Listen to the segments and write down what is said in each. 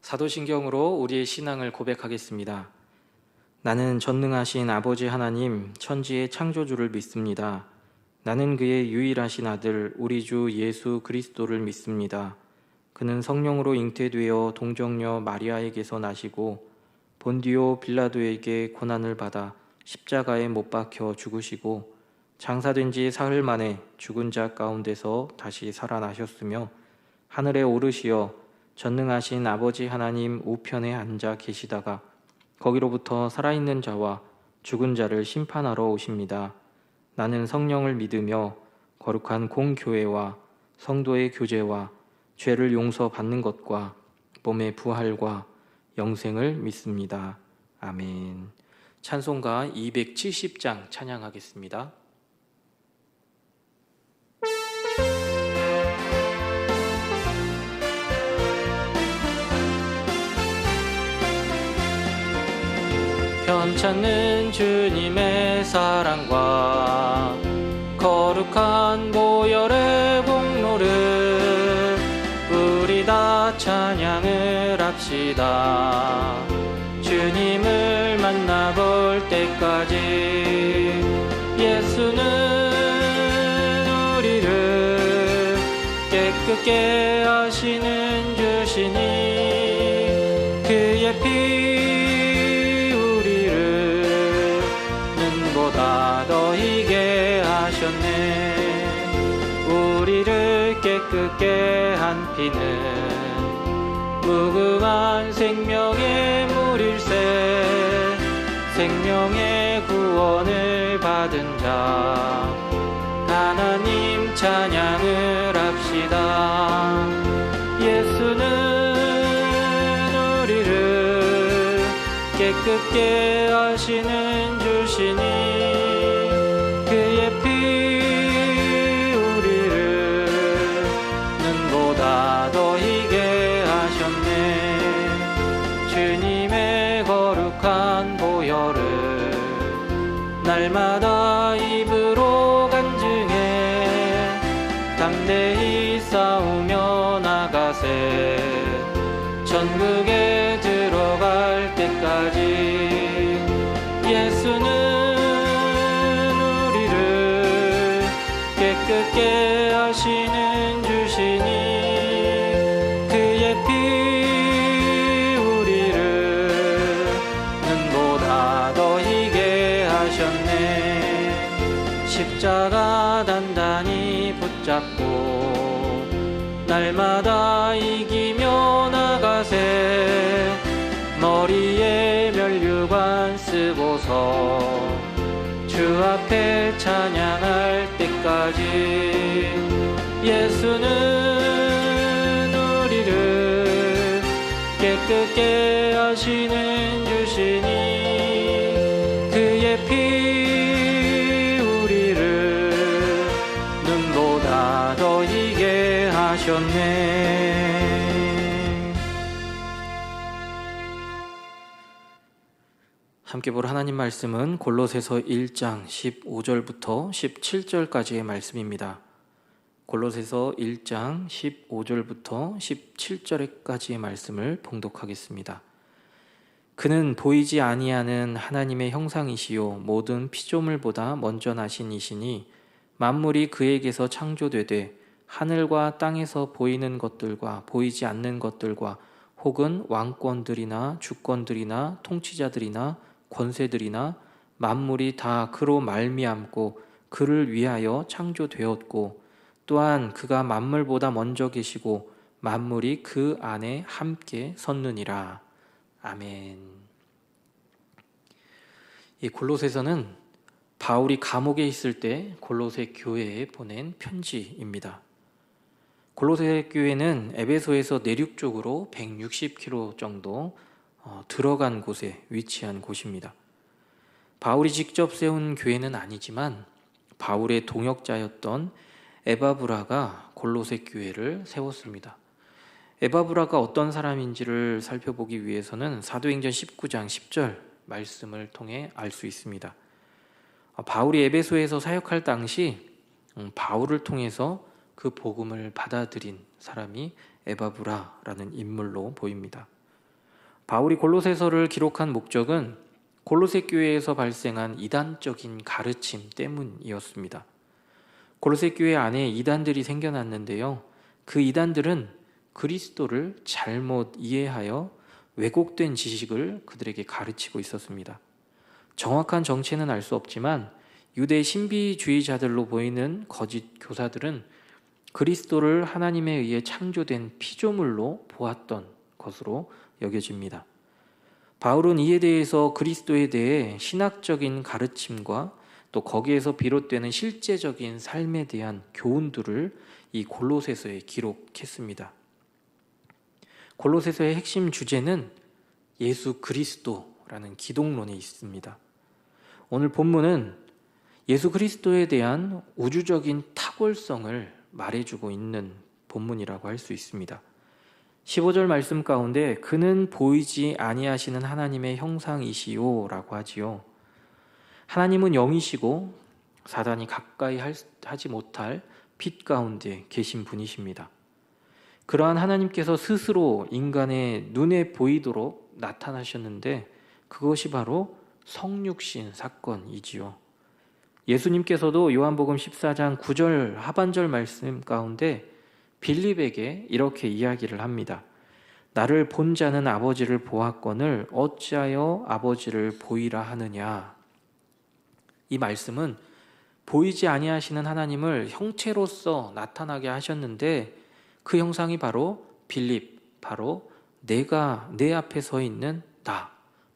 사도신경으로 우리의 신앙을 고백하겠습니다. 나는 전능하신 아버지 하나님, 천지의 창조주를 믿습니다. 나는 그의 유일하신 아들, 우리 주 예수 그리스도를 믿습니다. 그는 성령으로 잉태되어 동정녀 마리아에게서 나시고 본디오 빌라도에게 고난을 받아 십자가에 못 박혀 죽으시고 장사된 지 사흘 만에 죽은 자 가운데서 다시 살아나셨으며 하늘에 오르시어 전능하신 아버지 하나님 우편에 앉아 계시다가 거기로부터 살아있는 자와 죽은 자를 심판하러 오십니다. 나는 성령을 믿으며 거룩한 공교회와 성도의 교제와 죄를 용서받는 것과 몸의 부활과 영생을 믿습니다. 아멘. 찬송가 270장 찬양하겠습니다. 편찮는 주님의 사랑과 거룩한 보혈의 공로를 우리 다 찬양을 합시다. 주님을 만나볼 때까지 예수는 우리를 깨끗게 하시는 주시니 그의 피 보다 더 희게 하셨네. 우리를 깨끗게 한 피는 무궁한 생명의 물일세. 생명의 구원을 받은 자 하나님 찬양을 합시다. 예수는 우리를 깨끗게 하시는 주시니 그의 피 우리를 눈보다 더 희게 하셨네. 주님의 거룩한 보혈을 날마다 입으로 간증해 담대히 싸우며 나가세. 천국에 들어갈 때까지 예수는 우리를 깨끗게 하시는 주시니 그의 피 우리를 눈보다 더 희게 하셨네. 십자가 단단히 붙잡고 날마다 이기며 나가세. 머리에 면류관 쓰고서 주 앞에 찬양할 때까지 예수는 우리를 깨끗게 하시는 주시니 그의 피 우리를 눈보다 더 희게 하셨네. 함께 볼 하나님 말씀은 골로새서 1장 15절부터 17절까지의 말씀입니다. 골로새서 1장 15절부터 17절까지의 말씀을 봉독하겠습니다. 그는 보이지 아니하는 하나님의 형상이시요 모든 피조물보다 먼저 나신 이시니 만물이 그에게서 창조되되 하늘과 땅에서 보이는 것들과 보이지 않는 것들과 혹은 왕권들이나 주권들이나 통치자들이나 권세들이나 만물이 다 그로 말미암고 그를 위하여 창조되었고 또한 그가 만물보다 먼저 계시고 만물이 그 안에 함께 섰느니라. 아멘. 이 골로새서는 바울이 감옥에 있을 때 골로새 교회에 보낸 편지입니다. 골로새 교회는 에베소에서 내륙 쪽으로 160km 정도 들어간 곳에 위치한 곳입니다. 바울이 직접 세운 교회는 아니지만 바울의 동역자였던 에바브라가 골로새 교회를 세웠습니다. 에바브라가 어떤 사람인지를 살펴보기 위해서는 사도행전 19장 10절 말씀을 통해 알 수 있습니다. 바울이 에베소에서 사역할 당시 바울을 통해서 그 복음을 받아들인 사람이 에바브라라는 인물로 보입니다. 바울이 골로새서를 기록한 목적은 골로새 교회에서 발생한 이단적인 가르침 때문이었습니다. 골로새 교회 안에 이단들이 생겨났는데요. 그 이단들은 그리스도를 잘못 이해하여 왜곡된 지식을 그들에게 가르치고 있었습니다. 정확한 정체는 알 수 없지만 유대 신비주의자들로 보이는 거짓 교사들은 그리스도를 하나님에 의해 창조된 피조물로 보았던 것으로 여겨집니다. 바울은 이에 대해서 그리스도에 대해 신학적인 가르침과 또 거기에서 비롯되는 실제적인 삶에 대한 교훈들을 이 골로새서에 기록했습니다. 골로새서의 핵심 주제는 예수 그리스도라는 기독론에 있습니다. 오늘 본문은 예수 그리스도에 대한 우주적인 탁월성을 말해주고 있는 본문이라고 할 수 있습니다. 15절 말씀 가운데 그는 보이지 아니하시는 하나님의 형상이시오 라고 하지요. 하나님은 영이시고 사단이 가까이 하지 못할 빛 가운데 계신 분이십니다. 그러한 하나님께서 스스로 인간의 눈에 보이도록 나타나셨는데 그것이 바로 성육신 사건이지요. 예수님께서도 요한복음 14장 9절 하반절 말씀 가운데 빌립에게 이렇게 이야기를 합니다. 나를 본 자는 아버지를 보았거늘 어찌하여 아버지를 보이라 하느냐. 이 말씀은 보이지 아니하시는 하나님을 형체로서 나타나게 하셨는데 그 형상이 바로 빌립, 바로 내가 내 앞에 서 있는 나,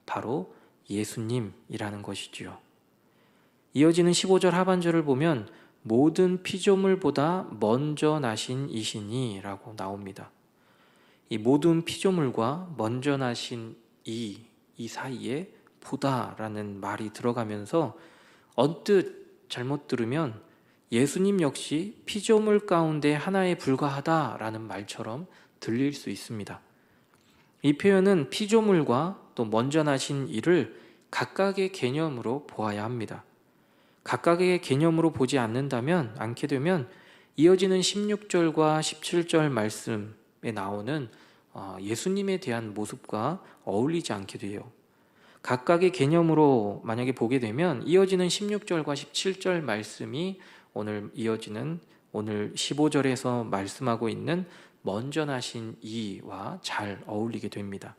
바로 예수님이라는 것이지요. 이어지는 15절 하반절을 보면 모든 피조물보다 먼저 나신 이시니 라고 나옵니다. 이 모든 피조물과 먼저 나신 이 사이에 보다라는 말이 들어가면서 언뜻 잘못 들으면 예수님 역시 피조물 가운데 하나에 불과하다라는 말처럼 들릴 수 있습니다. 이 표현은 피조물과 또 먼저 나신 이를 각각의 개념으로 보아야 합니다. 각각의 개념으로 보지 않게 되면 이어지는 16절과 17절 말씀에 나오는 예수님에 대한 모습과 어울리지 않게 돼요. 각각의 개념으로 만약에 보게 되면 이어지는 16절과 17절 말씀이 오늘 15절에서 말씀하고 있는 먼저 나신 이와 잘 어울리게 됩니다.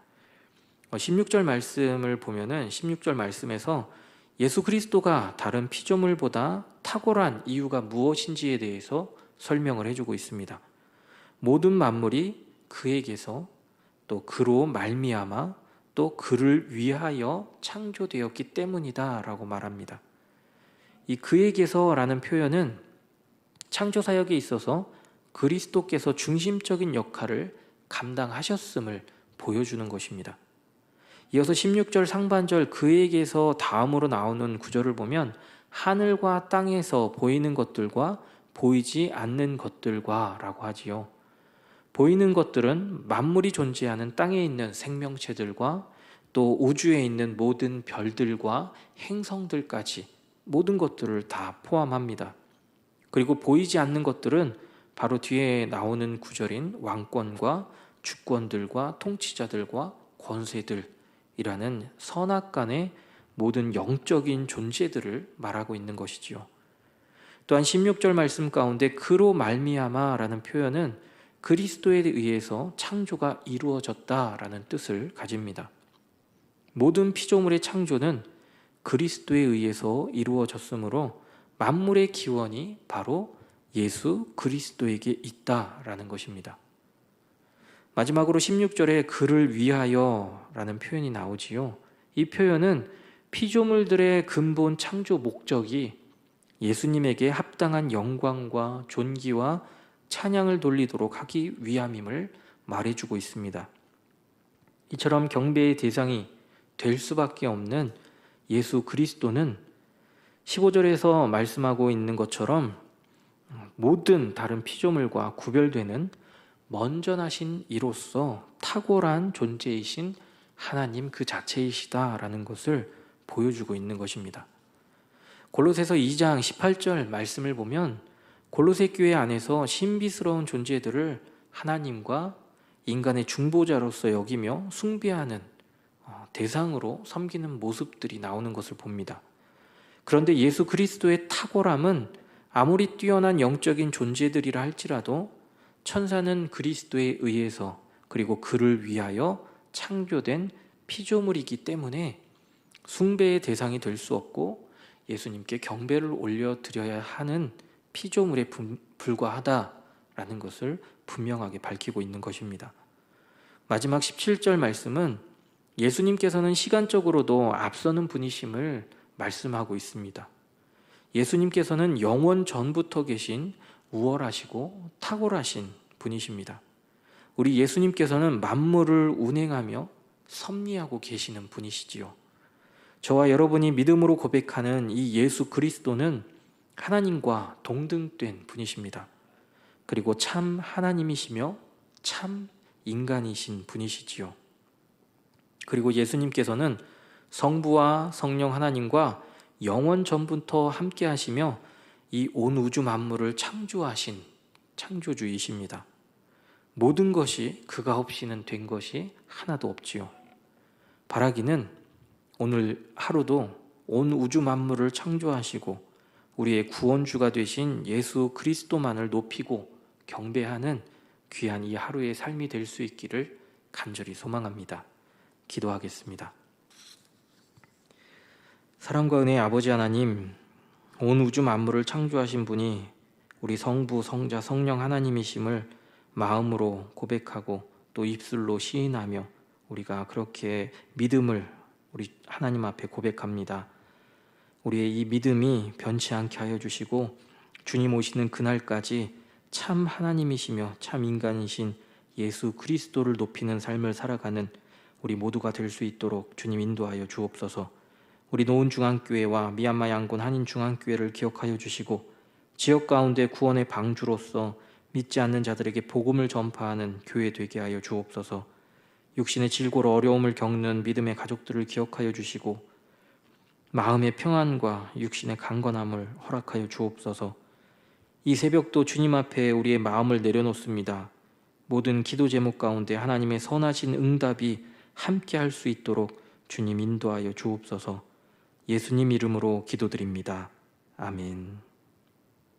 16절 말씀을 보면은 16절 말씀에서 예수 그리스도가 다른 피조물보다 탁월한 이유가 무엇인지에 대해서 설명을 해주고 있습니다. 모든 만물이 그에게서 또 그로 말미암아 또 그를 위하여 창조되었기 때문이다 라고 말합니다. 이 그에게서라는 표현은 창조 사역에 있어서 그리스도께서 중심적인 역할을 감당하셨음을 보여주는 것입니다. 이어서 16절 상반절 그에게서 다음으로 나오는 구절을 보면 하늘과 땅에서 보이는 것들과 보이지 않는 것들과 라고 하지요. 보이는 것들은 만물이 존재하는 땅에 있는 생명체들과 또 우주에 있는 모든 별들과 행성들까지 모든 것들을 다 포함합니다. 그리고 보이지 않는 것들은 바로 뒤에 나오는 구절인 왕권과 주권들과 통치자들과 권세들이라는 선악간의 모든 영적인 존재들을 말하고 있는 것이지요. 또한 16절 말씀 가운데 그로 말미암아라는 표현은 그리스도에 의해서 창조가 이루어졌다라는 뜻을 가집니다. 모든 피조물의 창조는 그리스도에 의해서 이루어졌으므로 만물의 기원이 바로 예수 그리스도에게 있다라는 것입니다. 마지막으로 16절에 그를 위하여라는 표현이 나오지요. 이 표현은 피조물들의 근본 창조 목적이 예수님에게 합당한 영광과 존귀와 찬양을 돌리도록 하기 위함임을 말해주고 있습니다. 이처럼 경배의 대상이 될 수밖에 없는 예수 그리스도는 15절에서 말씀하고 있는 것처럼 모든 다른 피조물과 구별되는 먼저 나신 이로서 탁월한 존재이신 하나님 그 자체이시다라는 것을 보여주고 있는 것입니다. 골로새서 2장 18절 말씀을 보면 골로새 교회 안에서 신비스러운 존재들을 하나님과 인간의 중보자로서 여기며 숭배하는 대상으로 섬기는 모습들이 나오는 것을 봅니다. 그런데 예수 그리스도의 탁월함은 아무리 뛰어난 영적인 존재들이라 할지라도 천사는 그리스도에 의해서 그리고 그를 위하여 창조된 피조물이기 때문에 숭배의 대상이 될 수 없고 예수님께 경배를 올려드려야 하는 피조물에 불과하다라는 것을 분명하게 밝히고 있는 것입니다. 마지막 17절 말씀은 예수님께서는 시간적으로도 앞서는 분이심을 말씀하고 있습니다. 예수님께서는 영원 전부터 계신 우월하시고 탁월하신 분이십니다. 우리 예수님께서는 만물을 운행하며 섭리하고 계시는 분이시지요. 저와 여러분이 믿음으로 고백하는 이 예수 그리스도는 하나님과 동등된 분이십니다. 그리고 참 하나님이시며 참 인간이신 분이시지요. 그리고 예수님께서는 성부와 성령 하나님과 영원 전부터 함께 하시며 이 온 우주 만물을 창조하신 창조주이십니다. 모든 것이 그가 없이는 된 것이 하나도 없지요. 바라기는 오늘 하루도 온 우주 만물을 창조하시고 우리의 구원주가 되신 예수 그리스도만을 높이고 경배하는 귀한 이 하루의 삶이 될 수 있기를 간절히 소망합니다. 기도하겠습니다. 사랑과 은혜의 아버지 하나님, 온 우주 만물을 창조하신 분이 우리 성부, 성자, 성령 하나님이심을 마음으로 고백하고 또 입술로 시인하며 우리가 그렇게 믿음을 우리 하나님 앞에 고백합니다. 우리의 이 믿음이 변치 않게 하여 주시고 주님 오시는 그날까지 참 하나님이시며 참 인간이신 예수 그리스도를 높이는 삶을 살아가는 우리 모두가 될 수 있도록 주님 인도하여 주옵소서. 우리 노은중앙교회와 미얀마 양곤 한인중앙교회를 기억하여 주시고 지역 가운데 구원의 방주로서 믿지 않는 자들에게 복음을 전파하는 교회 되게 하여 주옵소서. 육신의 질고로 어려움을 겪는 믿음의 가족들을 기억하여 주시고 마음의 평안과 육신의 강건함을 허락하여 주옵소서. 이 새벽도 주님 앞에 우리의 마음을 내려놓습니다. 모든 기도 제목 가운데 하나님의 선하신 응답이 함께 할 수 있도록 주님 인도하여 주옵소서. 예수님 이름으로 기도드립니다. 아멘.